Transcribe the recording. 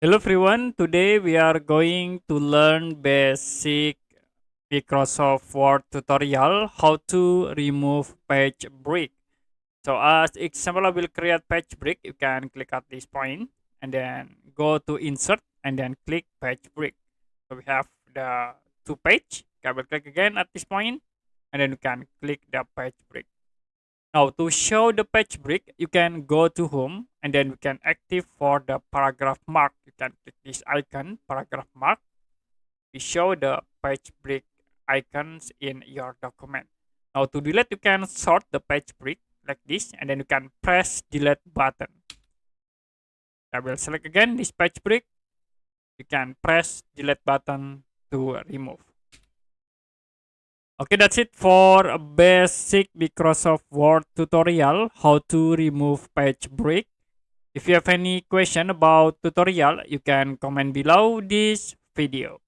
Hello everyone, today we are going to learn basic Microsoft Word tutorial how to remove page break. So as example, I will create page break. You can click at this point and then go to insert and then click page break. So we have the two page. I will click again at this point and then you can click the page break. Now to show the page break, you can go to home and then you can active for the paragraph mark. You can click this icon, paragraph mark. We show the page break icons in your document. Now to delete, you can sort the page break like this and then you can press delete button. I will select again this page break. You can press delete button to remove. Okay, that's it for a basic Microsoft Word tutorial how to remove page break. If you have any question about tutorial, you can comment below this video.